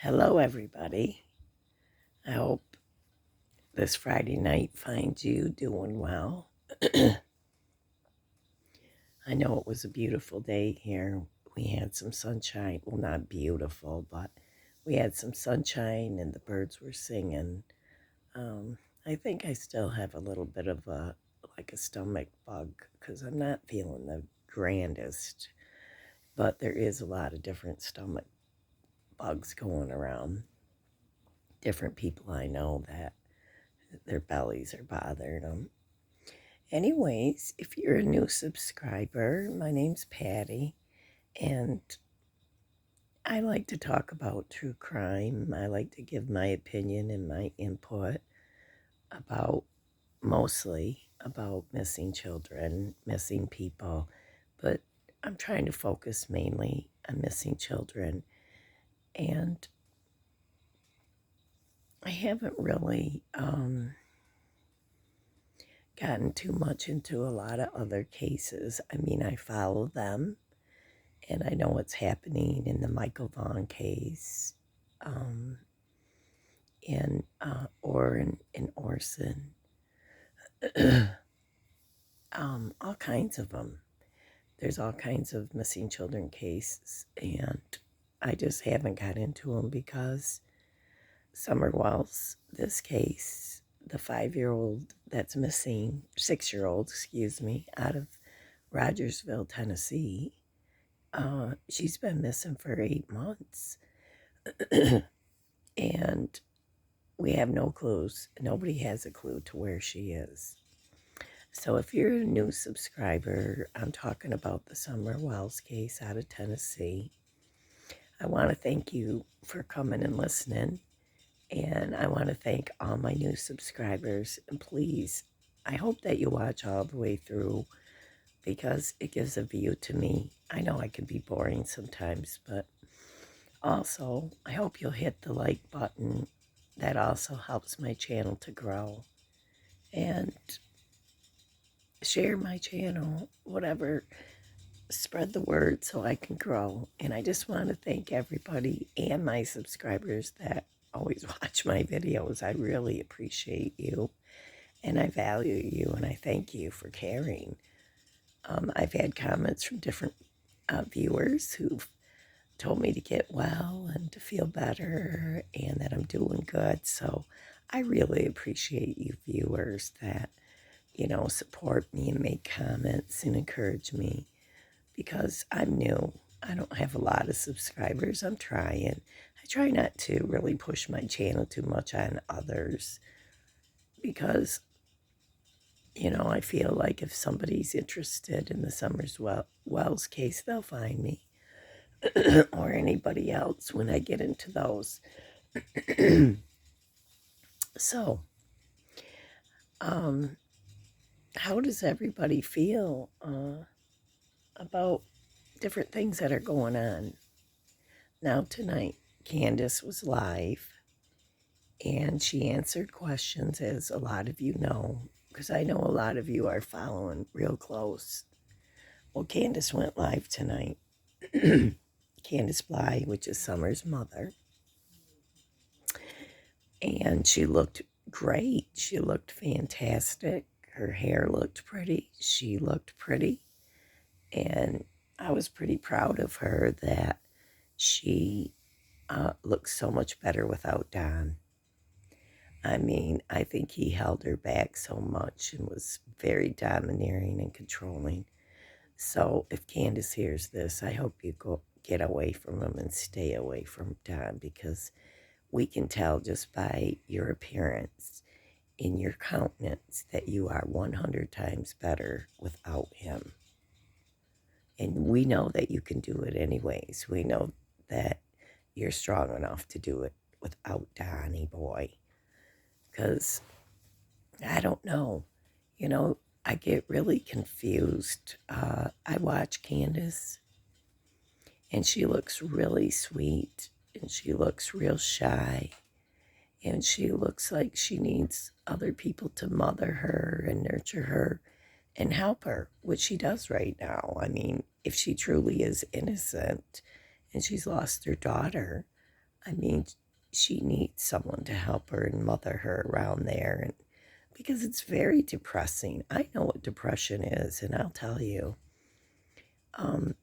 Hello, everybody. I hope this Friday night finds you doing well. I know it was a beautiful day here. We had some sunshine. Well, not beautiful, but we had some sunshine and the birds were singing. I think I still have a little bit of a stomach bug because I'm not feeling the grandest, but there is a lot of different stomach bugs going around. Different people I know that their bellies are bothering them. Anyways, if you're a new subscriber, my name's Patty, and I like to talk about true crime. I like to give my opinion and my input about mostly about missing children, missing people, but I'm trying to focus mainly on missing children. And I haven't really gotten too much into a lot of other cases. I mean, I follow them, and I know what's happening in the Michael Vaughn case, in Orson, all kinds of them. There's all kinds of missing children cases, and I just haven't got into them because Summer Wells, this case, the 5-year-old that's missing, 6-year-old, excuse me, out of Rogersville, Tennessee, she's been missing for 8 months. And we have no clues. Nobody has a clue to where she is. So if you're a new subscriber, I'm talking about the Summer Wells case out of Tennessee. I want to thank you for coming and listening. And I want to thank all my new subscribers. And please, I hope that you watch all the way through because it gives a view to me. I know I can be boring sometimes, but also I hope you'll hit the like button. That also helps my channel to grow. And share my channel, whatever, spread the word so I can grow. And I just want to thank everybody and my subscribers that always watch my videos. I really appreciate you, and I value you, and I thank you for caring. I've had comments from different viewers who've told me to get well and to feel better and that I'm doing good. So I really appreciate you viewers that, support me and make comments and encourage me because I'm new. I don't have a lot of subscribers. I'm trying. I try not to really push my channel too much on others because, I feel like if somebody's interested in the Summers Wells case, they'll find me or anybody else when I get into those. So, how does everybody feel about different things that are going on? Now, tonight, Candus was live, and she answered questions, as a lot of you know, because I know a lot of you are following real close. Well, Candus went live tonight. Candus Bly, which is Summer's mother. And she looked great. She looked fantastic. Her hair looked pretty. She looked pretty. And I was pretty proud of her that she looks so much better without Don. I mean, I think he held her back so much and was very domineering and controlling. So if Candus hears this, I hope you get away from him and stay away from Don, because we can tell just by your appearance, in your countenance, that you are 100 times better without him. And we know that you can do it anyways. We know that you're strong enough to do it without Donnie boy. Because, I don't know, I get really confused. I watch Candus, and she looks really sweet, and she looks real shy, and she looks like she needs other people to mother her and nurture her and help her, which she does right now. I mean, if she truly is innocent and she's lost her daughter, I mean, she needs someone to help her and mother her around there, and because it's very depressing. I know what depression is, and I'll tell you. Um,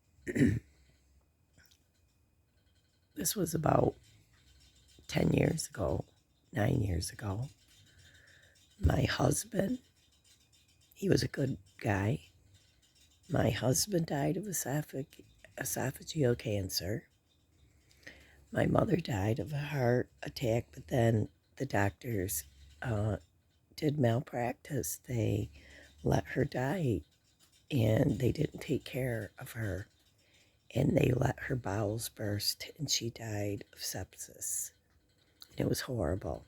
this was about 10 years ago, 9 years ago. My husband, he was a good guy. My husband died of esophageal cancer. My mother died of a heart attack, but then the doctors did malpractice. They let her die, and they didn't take care of her, and they let her bowels burst, and she died of sepsis. And it was horrible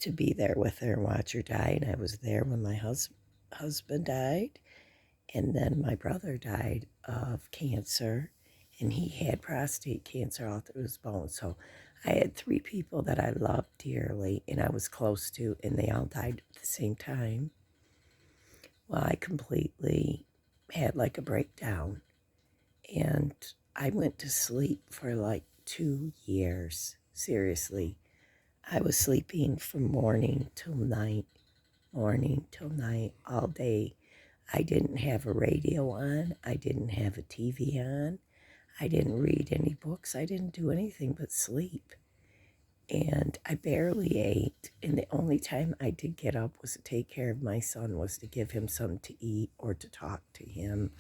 to be there with her and watch her die. And I was there when my husband died, and then my brother died of cancer, and he had prostate cancer all through his bones. So I had three people that I loved dearly and I was close to, and they all died at the same time. Well, I completely had like a breakdown, and I went to sleep for like 2 years. Seriously, I was sleeping from morning till night, all day. I didn't have a radio on. I didn't have a TV on. I didn't read any books. I didn't do anything but sleep. And I barely ate. And the only time I did get up was to take care of my son, was to give him something to eat or to talk to him.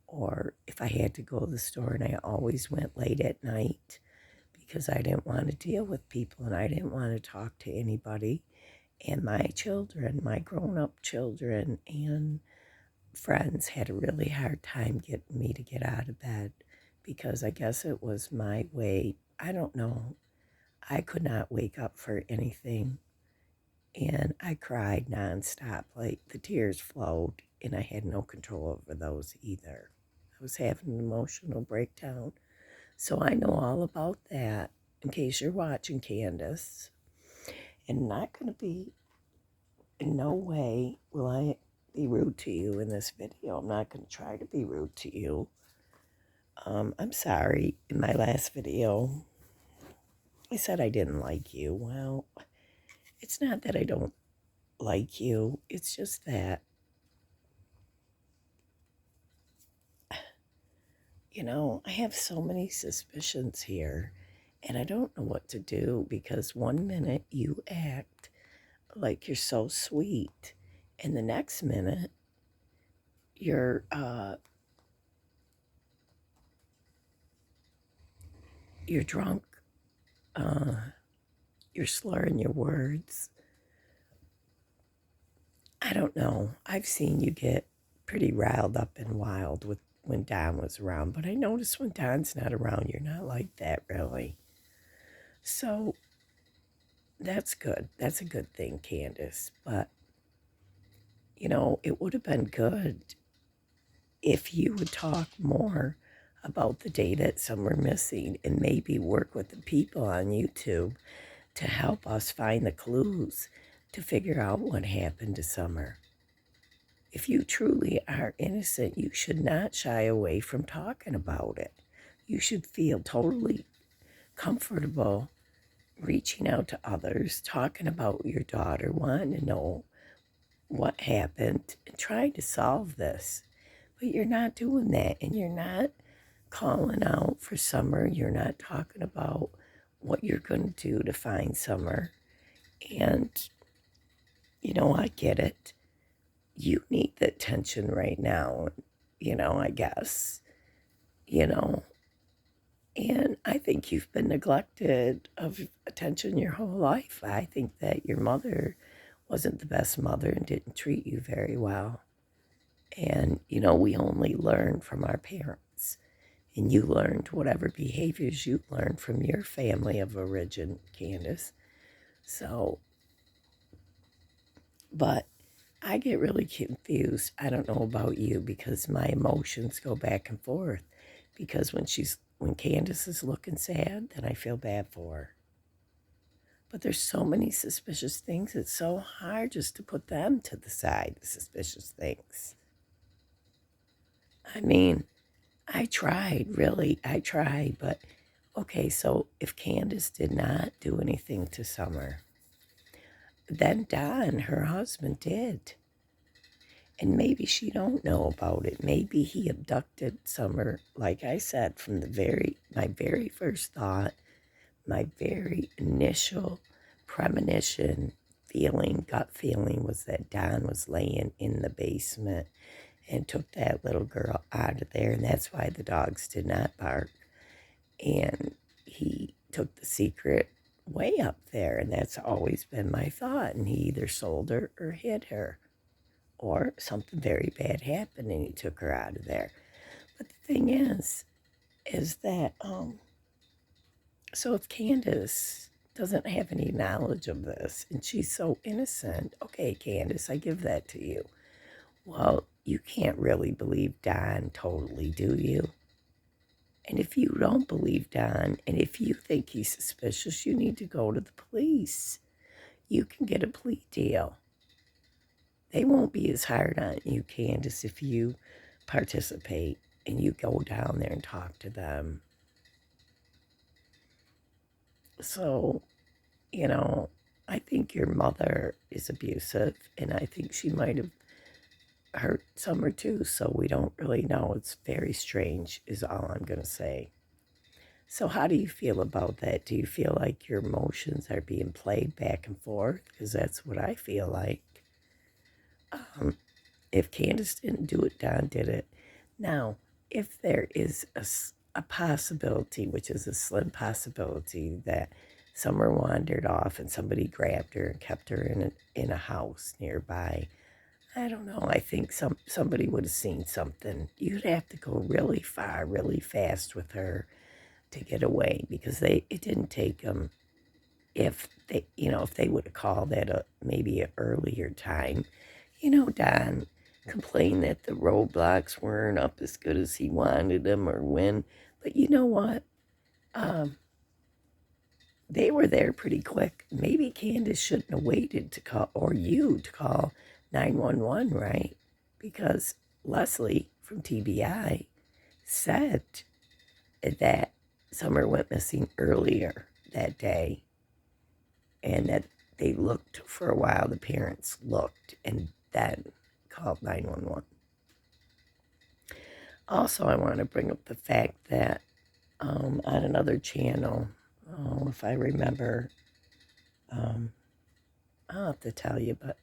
Or if I had to go to the store, and I always went late at night because I didn't want to deal with people and I didn't want to talk to anybody. And my children, my grown-up children and friends had a really hard time getting me to get out of bed because I guess it was my way. I don't know. I could not wake up for anything. And I cried nonstop. Like the tears flowed, and I had no control over those either. I was having an emotional breakdown. So I know all about that in case you're watching, Candus. And not going to be, in no way will I be rude to you in this video. I'm not going to try to be rude to you. I'm sorry. In my last video, I said I didn't like you. Well, it's not that I don't like you. It's just that, I have so many suspicions here, and I don't know what to do because one minute you act like you're so sweet, and the next minute you're drunk, you're slurring your words. I don't know. I've seen you get pretty riled up and wild with when Don was around, but I notice when Don's not around, you're not like that really. So that's good. That's a good thing, Candus. But it would have been good if you would talk more about the day that some were missing and maybe work with the people on YouTube to help us find the clues to figure out what happened to Summer. If you truly are innocent, you should not shy away from talking about it. You should feel totally comfortable reaching out to others, talking about your daughter, wanting to know what happened, and trying to solve this. But you're not doing that, and you're not calling out for Summer. You're not talking about what you're going to do to find Summer. And, I get it. You need the attention right now, I guess, and I think you've been neglected of attention your whole life. I think that your mother wasn't the best mother and didn't treat you very well. And, we only learn from our parents. And you learned whatever behaviors you learned from your family of origin, Candus. So, but I get really confused. I don't know about you because my emotions go back and forth. Because when Candus is looking sad, then I feel bad for her. But there's so many suspicious things. It's so hard just to put them to the side, the suspicious things. I mean, I tried, really. I tried, but Okay, so if Candus did not do anything to Summer, then Don, her husband, did. And maybe she don't know about it. Maybe he abducted Summer, like I said, from my very first thought, my very initial premonition gut feeling was that Don was laying in the basement and took that little girl out of there. And that's why the dogs did not bark. And he took the secret way up there. And that's always been my thought. And he either sold her or hid her, or something very bad happened and he took her out of there. But the thing is that, so if Candus doesn't have any knowledge of this and she's so innocent, okay, Candus, I give that to you. Well, you can't really believe Don totally, do you? And if you don't believe Don, and if you think he's suspicious, you need to go to the police. You can get a plea deal. They won't be as hard on you, Candus, if you participate and you go down there and talk to them. So, I think your mother is abusive, and I think she might have hurt Summer too, so we don't really know. It's very strange, is all I'm going to say. So, how do you feel about that? Do you feel like your emotions are being played back and forth? Because that's what I feel like. If Candus didn't do it, Don did it. Now, if there is a possibility, which is a slim possibility, that Summer wandered off and somebody grabbed her and kept her in a house nearby, I don't know. I think somebody would have seen something. You'd have to go really far, really fast with her to get away, because it didn't take them. If they would have called at maybe an earlier time, Don complained that the roadblocks weren't up as good as he wanted them or when. But you know what? They were there pretty quick. Maybe Candus shouldn't have waited to call, or you to call 911, right? Because Leslie from TBI said that Summer went missing earlier that day, and that they looked for a while. The parents looked and then called 911. Also, I want to bring up the fact that on another channel, if I remember, I'll have to tell you, but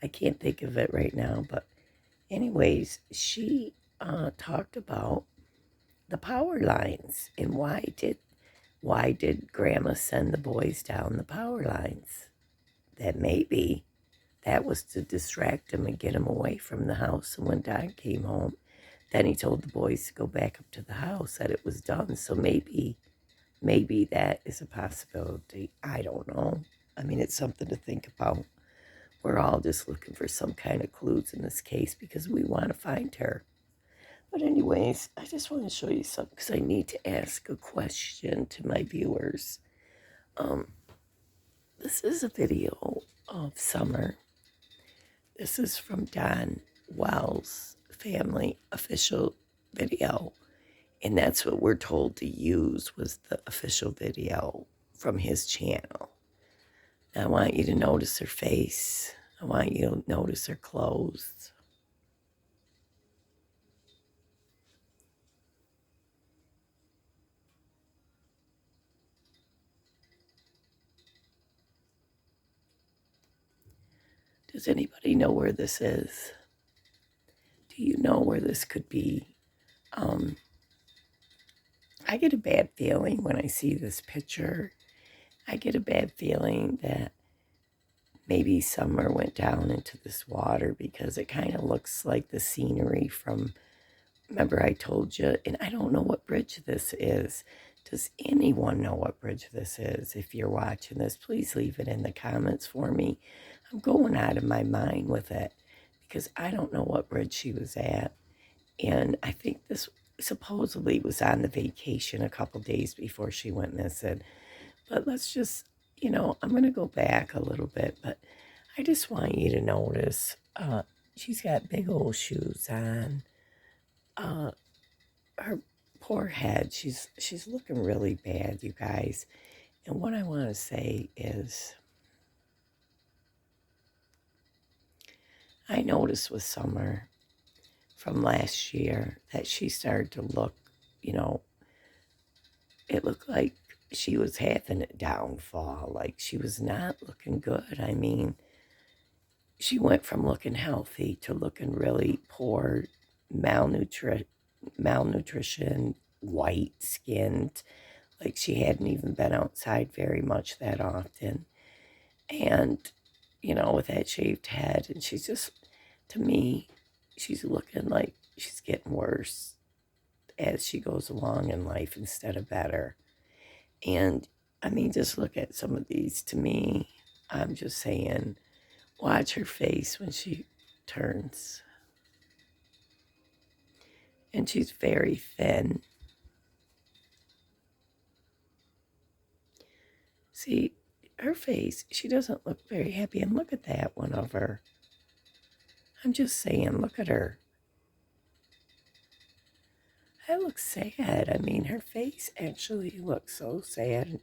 I can't think of it right now. But anyways, she talked about the power lines and why did Grandma send the boys down the power lines? That maybe that was to distract him and get him away from the house. And when Don came home, then he told the boys to go back up to the house, that it was done. So maybe that is a possibility. I don't know. I mean, it's something to think about. We're all just looking for some kind of clues in this case because we want to find her. But anyways, I just want to show you something because I need to ask a question to my viewers. This is a video of Summer. This is from Don Wells' family official video. And that's what we're told to use, was the official video from his channel. Now, I want you to notice her face. I want you to notice her clothes. Does anybody know where this is? Do you know where this could be? I get a bad feeling when I see this picture. I get a bad feeling that maybe Summer went down into this water, because it kind of looks like the scenery from, remember I told you, and I don't know what bridge this is. Does anyone know what bridge this is? If you're watching this, please leave it in the comments for me. I'm going out of my mind with it because I don't know what bridge she was at. And I think this supposedly was on the vacation a couple days before she went missing. But let's just, I'm going to go back a little bit, but I just want you to notice she's got big old shoes on. Her poor head. She's looking really bad, you guys. And what I want to say is, I noticed with Summer from last year that she started to look, you know, it looked like she was having a downfall. Like she was not looking good. I mean, she went from looking healthy to looking really poor, malnutrition, white skinned, like she hadn't even been outside very much that often. And, you know, with that shaved head, and she's just, to me, she's looking like she's getting worse as she goes along in life instead of better. And I mean, just look at some of these. To me, I'm just saying, watch her face when she turns. And she's very thin. See, her face, she doesn't look very happy. And look at that one of her. I'm just saying, look at her. That looks sad. I mean, her face actually looks so sad.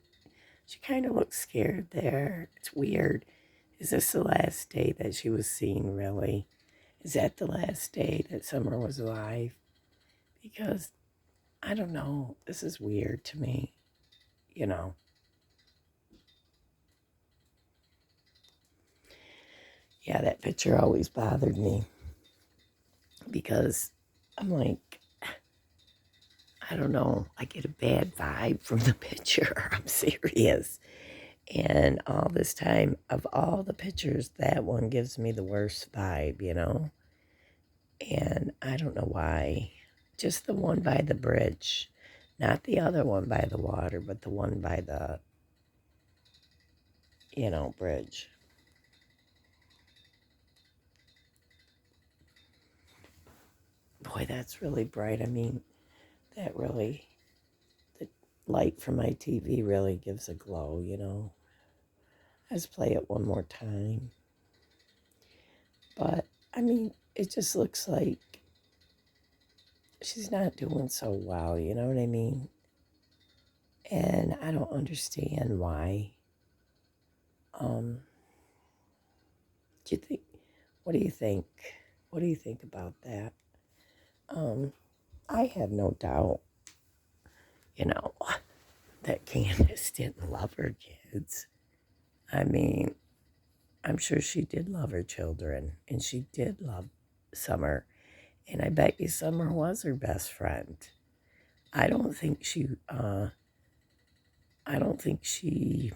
She kind of looks scared there. It's weird. Is this the last day that she was seen, really? Is that the last day that Summer was alive? Because, I don't know. This is weird to me, you know. Yeah, that picture always bothered me. Because I'm like, I don't know. I get a bad vibe from the picture. I'm serious. And all this time, of all the pictures, that one gives me the worst vibe, you know? And I don't know why. Just the one by the bridge. Not the other one by the water, but the one by the, you know, bridge. Boy, that's really bright. I mean, that really, the light from my TV really gives a glow, you know? Let's play it one more time. But, I mean, it just looks like she's not doing so well, you know what I mean? And I don't understand why. Do you think, what do you think? What do you think about that? I have no doubt, you know, that Candus didn't love her kids. I mean, I'm sure she did love her children, and she did love Summer. And I bet you Summer was her best friend. I don't think she, I don't think she,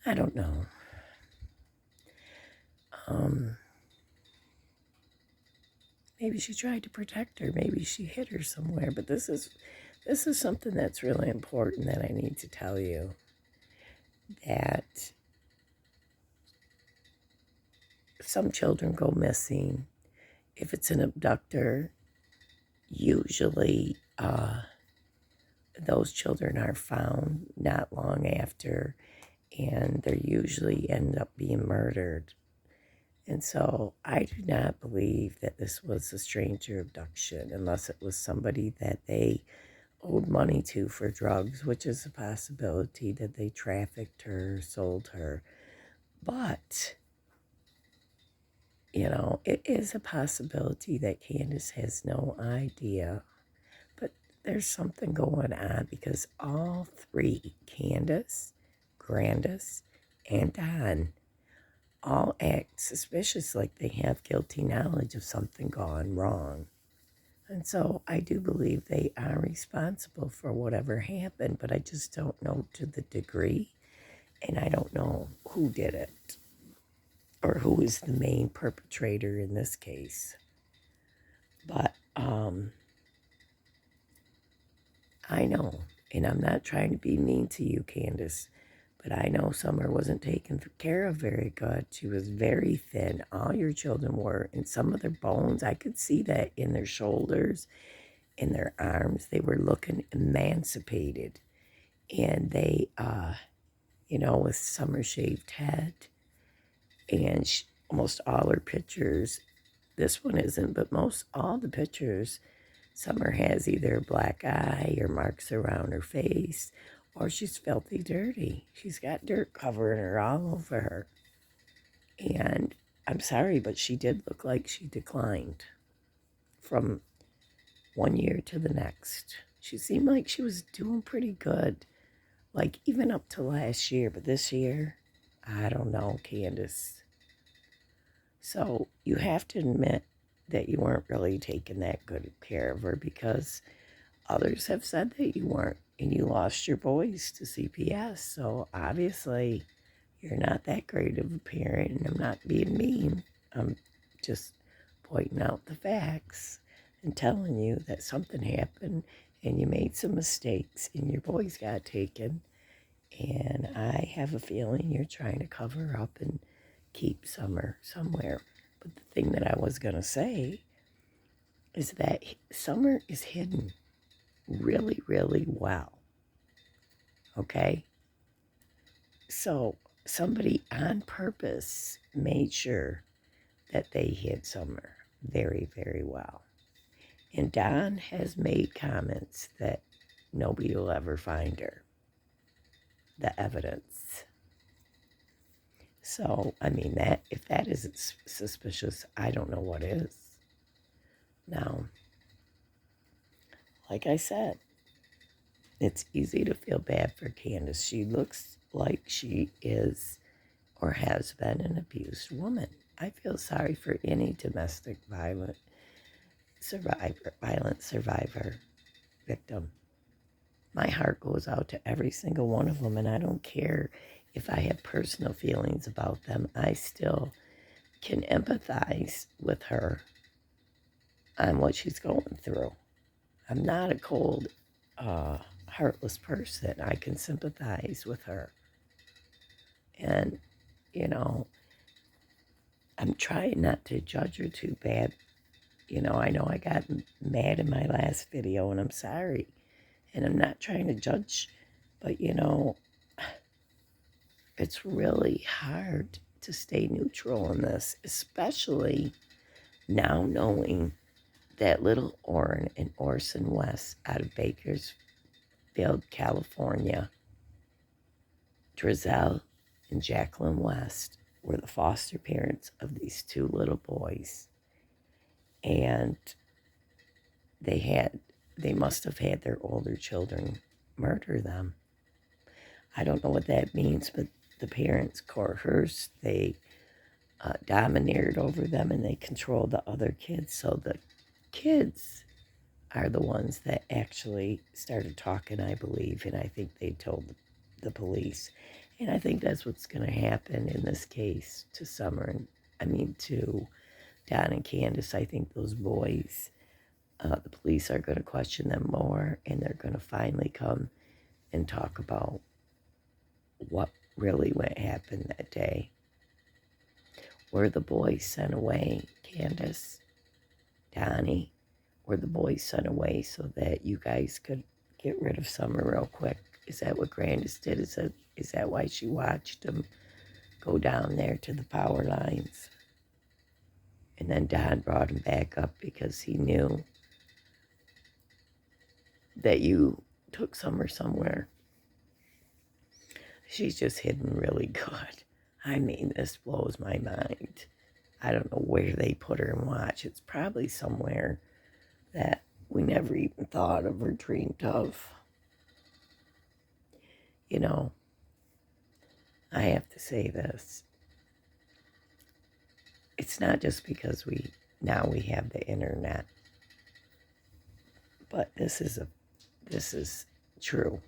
I don't know. Maybe she tried to protect her. Maybe she hid her somewhere. But this is something that's really important that I need to tell you. That some children go missing. If it's an abductor, usually those children are found not long after, and they usually end up being murdered. And so I do not believe that this was a stranger abduction unless it was somebody that they owed money to for drugs, which is a possibility that they trafficked her, sold her. But, you know, it is a possibility that Candus has no idea. But there's something going on because all three, Candus, Grandis, and Don, all act suspicious, like they have guilty knowledge of something gone wrong. And so I do believe they are responsible for whatever happened, but I just don't know to the degree, and I don't know who did it or who is the main perpetrator in this case. But I know, and I'm not trying to be mean to you, Candus, but I know Summer wasn't taken care of very good. She was very thin. All your children were. And some of their bones, I could see that in their shoulders, in their arms. They were looking emancipated. And they, you know, with Summer shaved head. And almost all her pictures, this one isn't, but most all the pictures, Summer has either a black eye or marks around her face, or she's filthy dirty. She's got dirt covering her all over her. And I'm sorry, but she did look like she declined from one year to the next. She seemed like she was doing pretty good, like even up to last year. But this year, I don't know, Candus. So you have to admit that you weren't really taking that good care of her, because others have said that you weren't, and you lost your boys to CPS. So obviously, you're not that great of a parent, and I'm not being mean. I'm just pointing out the facts and telling you that something happened and you made some mistakes and your boys got taken. And I have a feeling you're trying to cover up and keep Summer somewhere. But the thing that I was going to say is that Summer is hidden really, really well. Okay? So somebody on purpose made sure that they hid Summer very, very well. And Don has made comments that nobody will ever find her. The evidence. So, I mean, that if that isn't suspicious, I don't know what is. Now, like I said, it's easy to feel bad for Candus. She looks like she is or has been an abused woman. I feel sorry for any domestic violence survivor, victim. My heart goes out to every single one of them, and I don't care if I have personal feelings about them. I still can empathize with her on what she's going through. I'm not a cold, heartless person. I can sympathize with her. And, I'm trying not to judge her too bad. I know I got mad in my last video, and I'm sorry. And I'm not trying to judge, but, it's really hard to stay neutral in this, especially now knowing that little Orrin and Orson West out of Bakersfield, California, Drizel and Jacqueline West were the foster parents of these two little boys. And they must have had their older children murder them. I don't know what that means, but the parents coerced, they domineered over them, and they controlled the other kids. So the kids are the ones that actually started talking, I believe, and I think they told the police. And I think that's what's going to happen in this case to Summer, to Don and Candus. I think those boys, the police are going to question them more, and they're going to finally come and talk about what really happened that day. Were the boys sent away, Candus, Donnie? Were the boys sent away so that you guys could get rid of Summer real quick? Is that what Grandis did? Is that why she watched him go down there to the power lines? And then Don brought him back up because he knew that you took Summer somewhere. She's just hidden really good. This blows my mind. I don't know where they put her and watch. It's probably somewhere that we never even thought of or dreamed of. I have to say this. It's not just because we have the internet, but this is true.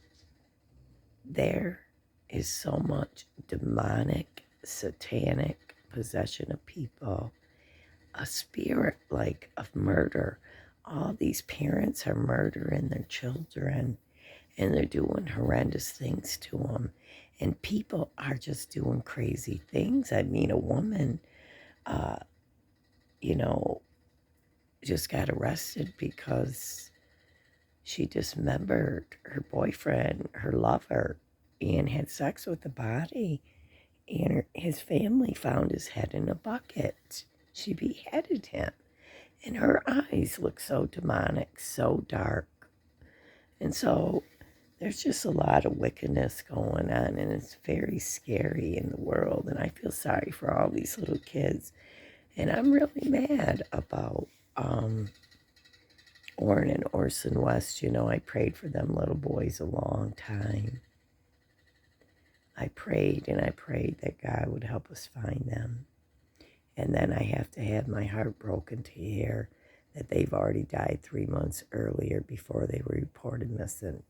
There is so much demonic, satanic possession of people, a spirit of murder. All these parents are murdering their children, and they're doing horrendous things to them. And people are just doing crazy things. A woman, just got arrested because she dismembered her boyfriend, her lover, and had sex with the body. And his family found his head in a bucket. She beheaded him. And her eyes look so demonic, so dark. And so there's just a lot of wickedness going on, and it's very scary in the world. And I feel sorry for all these little kids. And I'm really mad about Orrin and Orson West. You know, I prayed for them little boys a long time. I prayed and I prayed that God would help us find them. And then I have to have my heart broken to hear that they've already died 3 months earlier before they were reported missing.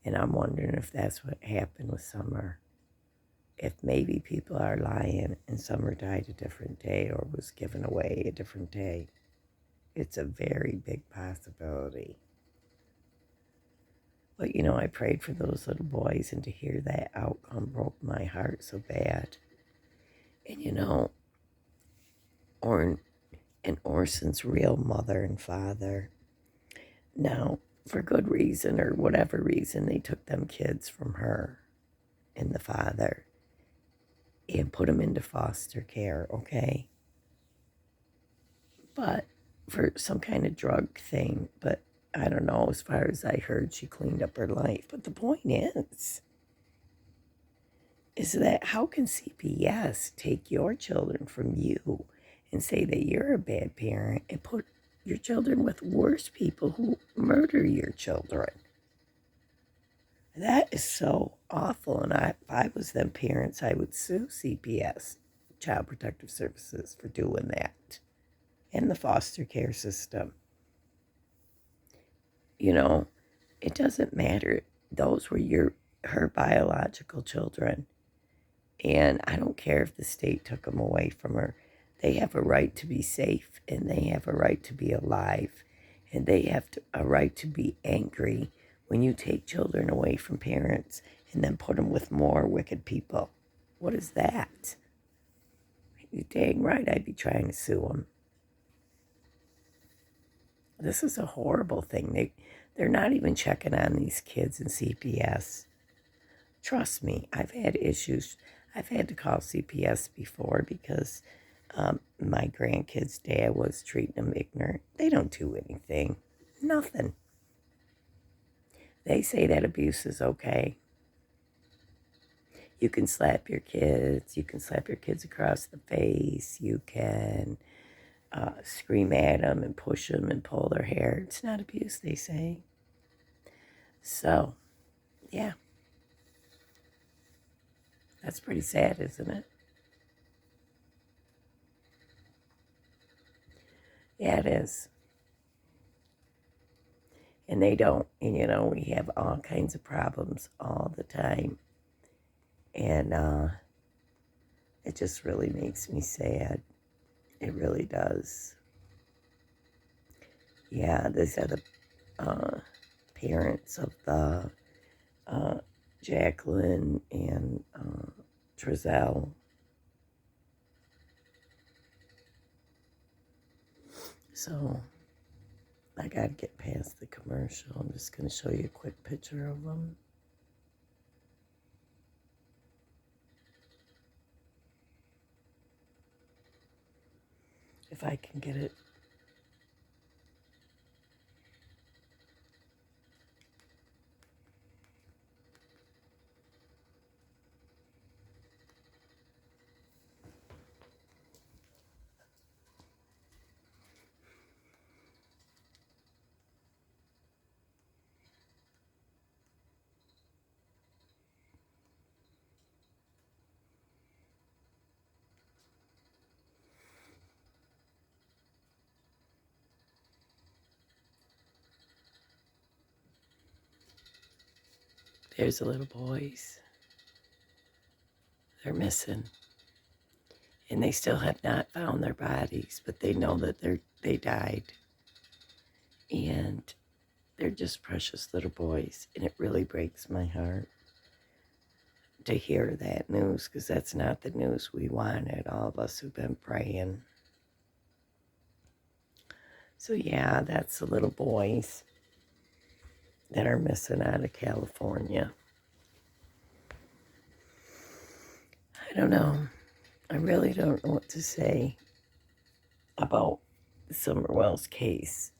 And I'm wondering if that's what happened with Summer. If maybe people are lying and Summer died a different day or was given away a different day. It's a very big possibility. But, you know, I prayed for those little boys, and to hear that outcome broke my heart so bad. And, you know, Orrin and Orson's real mother and father, now, for good reason or whatever reason, they took them kids from her and the father and put them into foster care, okay? But for some kind of drug thing, but I don't know, as far as I heard, she cleaned up her life. But the point is that how can CPS take your children from you and say that you're a bad parent and put your children with worse people who murder your children? That is so awful. And if I was them parents, I would sue CPS, Child Protective Services, for doing that, and the foster care system. You know, it doesn't matter. Those were her biological children. And I don't care if the state took them away from her. They have a right to be safe, and they have a right to be alive, and they have a right to be angry when you take children away from parents and then put them with more wicked people. What is that? You're dang right I'd be trying to sue them. This is a horrible thing. They're not even checking on these kids in CPS. Trust me, I've had issues. I've had to call CPS before because my grandkid's dad was treating them ignorant. They don't do anything. Nothing. They say that abuse is okay. You can slap your kids. You can slap your kids across the face. You can scream at them and push them and pull their hair. It's not abuse, they say. So, yeah. That's pretty sad, isn't it? Yeah, it is. And they don't. And, you know, we have all kinds of problems all the time. And it just really makes me sad. It really does. Yeah, these are the parents of the Jacqueline and Trezell. So I got to get past the commercial. I'm just going to show you a quick picture of them. If I can get it. There's the little boys. They're missing. And they still have not found their bodies, but they know that they died. And they're just precious little boys. And it really breaks my heart to hear that news, because that's not the news we wanted, all of us who've been praying. So yeah, that's the little boys that are missing out of California. I don't know. I really don't know what to say about the Summer Wells case.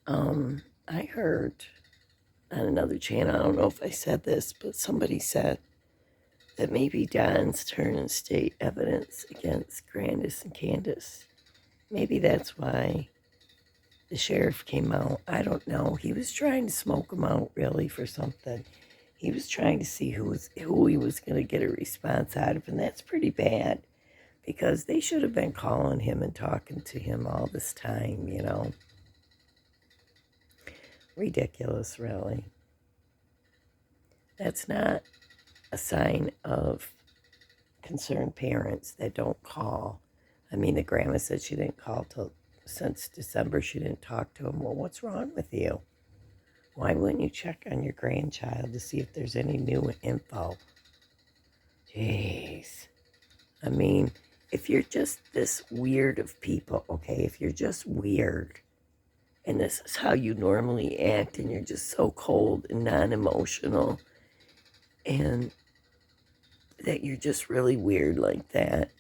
I heard on another channel, I don't know if I said this, but somebody said that maybe Don's turning state evidence against Candus and Candus. Maybe that's why the sheriff came out. I don't know. He was trying to smoke him out, really, for something. He was trying to see who he was going to get a response out of, and that's pretty bad because they should have been calling him and talking to him all this time, you know. Ridiculous, really. That's not a sign of concerned parents that don't call. I mean, the grandma said she didn't call since December. She didn't talk to him. Well, what's wrong with you? Why wouldn't you check on your grandchild to see if there's any new info? Jeez. I mean, if you're just this weird of people, okay, if you're just weird, and this is how you normally act, and you're just so cold and non-emotional, and that you're just really weird like that,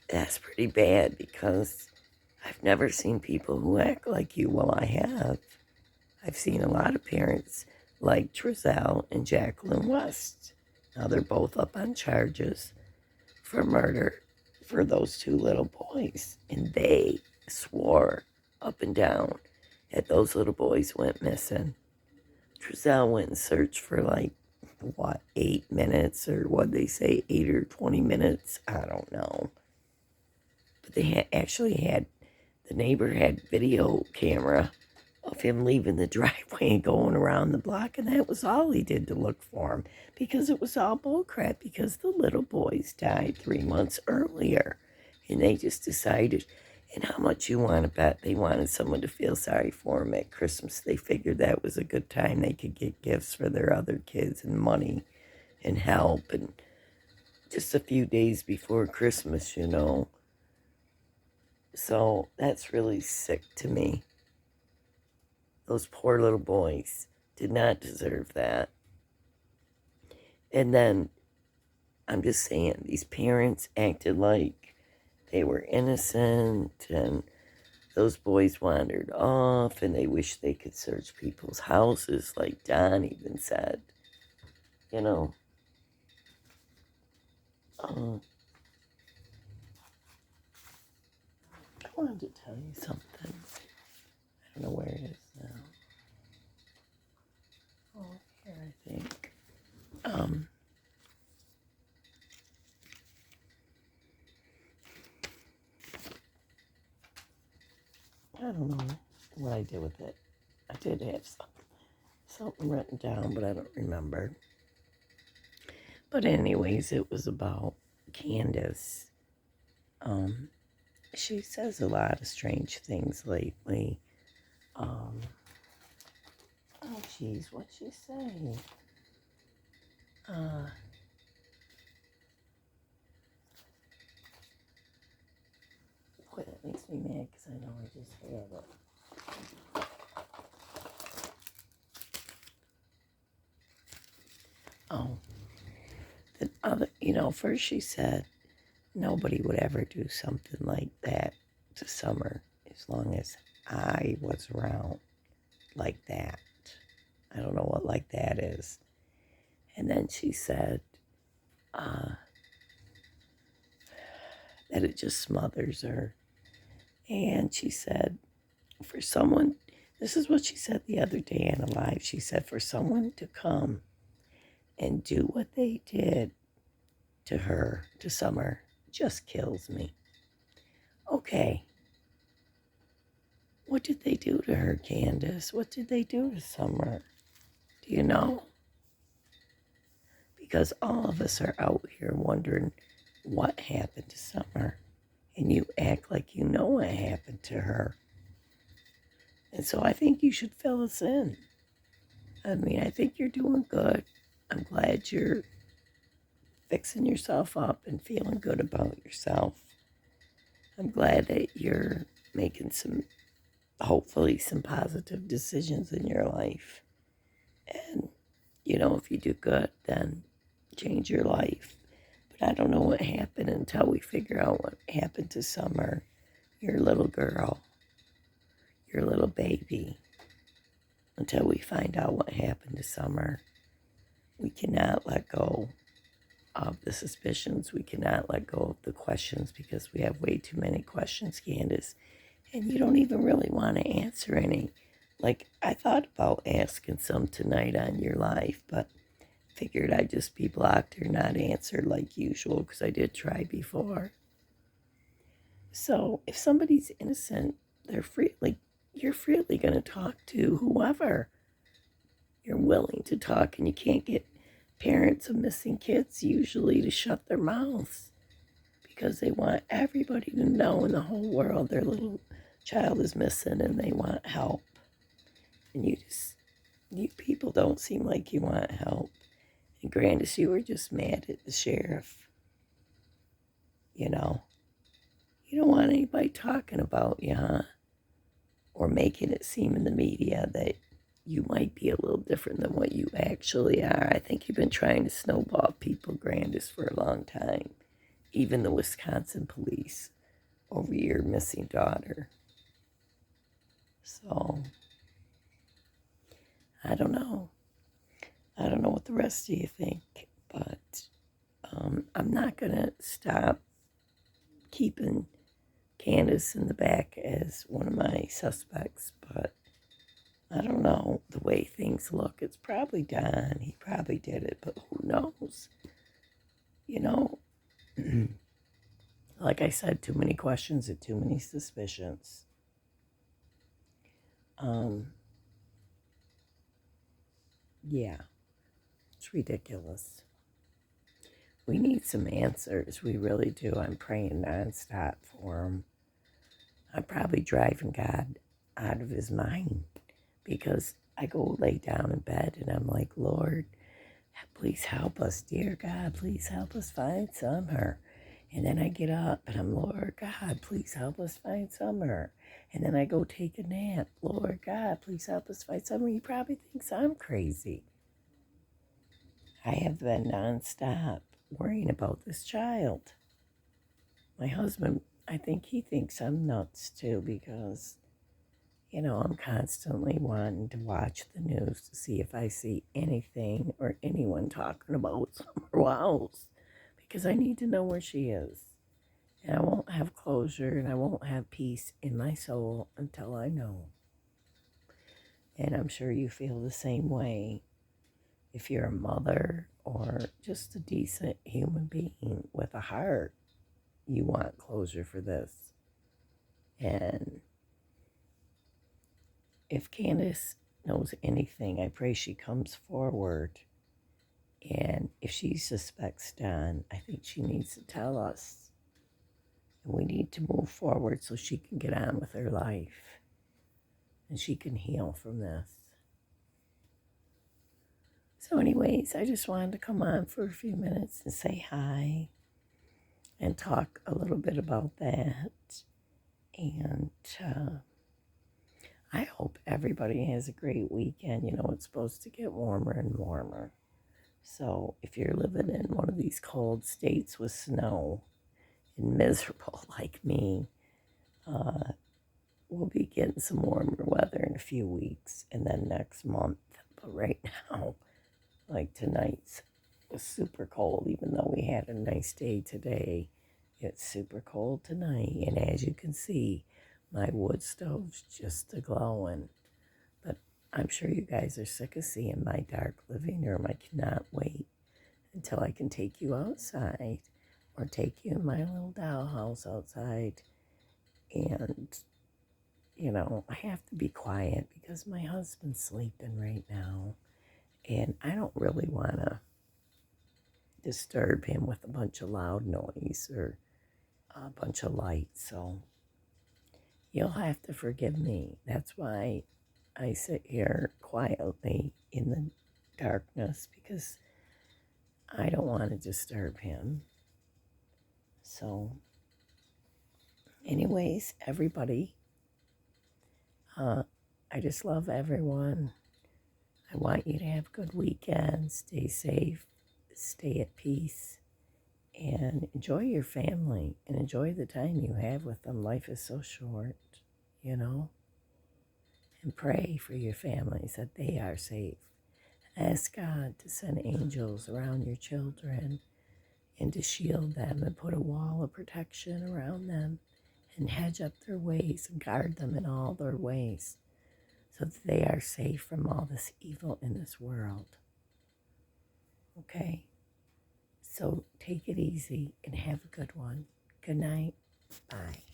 that's pretty bad because I've never seen people who act like you. Well, I have. I've seen a lot of parents like Trezell and Jacqueline West. Now they're both up on charges for murder for those two little boys. And they swore up and down that those little boys went missing. Trezell went and searched for 8 minutes, or what they say, 8 or 20 minutes. I don't know. But they actually had, the neighbor had video camera of him leaving the driveway and going around the block, and that was all he did to look for him, because it was all bullcrap, because the little boys died 3 months earlier, and they just decided, and how much you want to bet they wanted someone to feel sorry for them at Christmas. They figured that was a good time they could get gifts for their other kids and money and help, and just a few days before Christmas, you know. So that's really sick to me. Those poor little boys did not deserve that. And then, I'm just saying, these parents acted like they were innocent, and those boys wandered off, and they wish they could search people's houses, like Don even said. You know, I wanted to tell you something. I don't know where it is now. Oh, here, I think. I don't know what I did with it. I did have something written down, but I don't remember. But anyways, it was about Candus. She says a lot of strange things lately. Oh, geez, what'd she say? Boy, that makes me mad because I know I just had it. Oh, the other, first she said nobody would ever do something like that to Summer as long as I was around, like that. I don't know what like that is. And then she said that it just smothers her. And she said, for someone, this is what she said the other day on a live. She said, for someone to come and do what they did to her, to Summer, just kills me. Okay. What did they do to her, Candus? What did they do to Summer? Do you know? Because all of us are out here wondering what happened to Summer. And you act like you know what happened to her. And so I think you should fill us in. I mean, I think you're doing good. I'm glad you're fixing yourself up and feeling good about yourself. I'm glad that you're making hopefully some positive decisions in your life. And, if you do good, then change your life. But I don't know what happened until we figure out what happened to Summer. your little girl, your little baby, until we find out what happened to Summer. We cannot let go of the suspicions. We cannot let go of the questions because we have way too many questions, Candus. And you don't even really want to answer any. Like, I thought about asking some tonight on your live, but figured I'd just be blocked or not answered like usual because I did try before. So if somebody's innocent, they're free. Like, you're freely going to talk to whoever you're willing to talk, and you can't get parents of missing kids usually to shut their mouths because they want everybody to know in the whole world their little child is missing and they want help. And you people don't seem like you want help. And Grandis, you were just mad at the sheriff. You know, you don't want anybody talking about you, huh? Or making it seem in the media that you might be a little different than what you actually are. I think you've been trying to snowball people, Grandis, for a long time. Even the Wisconsin police over your missing daughter. So, I don't know. I don't know what the rest of you think, but I'm not going to stop keeping Candus in the back as one of my suspects, but I don't know the way things look. It's probably Don. He probably did it, but who knows? You know, like I said, too many questions and too many suspicions. Yeah, it's ridiculous. We need some answers. We really do. I'm praying nonstop for him. I'm probably driving God out of his mind because I go lay down in bed and I'm like, Lord, please help us, dear God, please help us find Summer. And then I get up and I'm, Lord God, please help us find Summer. And then I go take a nap. Lord God, please help us find Summer. He probably thinks I'm crazy. I have been nonstop worrying about this child. My husband, I think he thinks I'm nuts too because, you know, I'm constantly wanting to watch the news to see if I see anything or anyone talking about Summer Wells because I need to know where she is. And I won't have closure and I won't have peace in my soul until I know. And I'm sure you feel the same way if you're a mother or just a decent human being with a heart. You want closure for this. And if Candus knows anything, I pray she comes forward. And if she suspects Don, I think she needs to tell us. And we need to move forward so she can get on with her life. And she can heal from this. So anyways, I just wanted to come on for a few minutes and say hi and talk a little bit about that. And I hope everybody has a great weekend. You know, it's supposed to get warmer and warmer. So if you're living in one of these cold states with snow and miserable like me, we'll be getting some warmer weather in a few weeks and then next month. But right now, like tonight's was super cold, even though we had a nice day today. It's super cold tonight, and as you can see, my wood stove's just a-glowing. But I'm sure you guys are sick of seeing my dark living room. I cannot wait until I can take you outside or take you in my little dollhouse outside. And, you know, I have to be quiet because my husband's sleeping right now. And I don't really want to disturb him with a bunch of loud noise or a bunch of lights. So you'll have to forgive me. That's why I sit here quietly in the darkness because I don't want to disturb him. So anyways, everybody, I just love everyone. I want you to have a good weekend. Stay safe. Stay at peace. And enjoy your family and enjoy the time you have with them. Life is so short, you know. And pray for your families that they are safe. Ask God to send angels around your children and to shield them and put a wall of protection around them and hedge up their ways and guard them in all their ways so that they are safe from all this evil in this world. Okay? So take it easy and have a good one. Good night. Bye.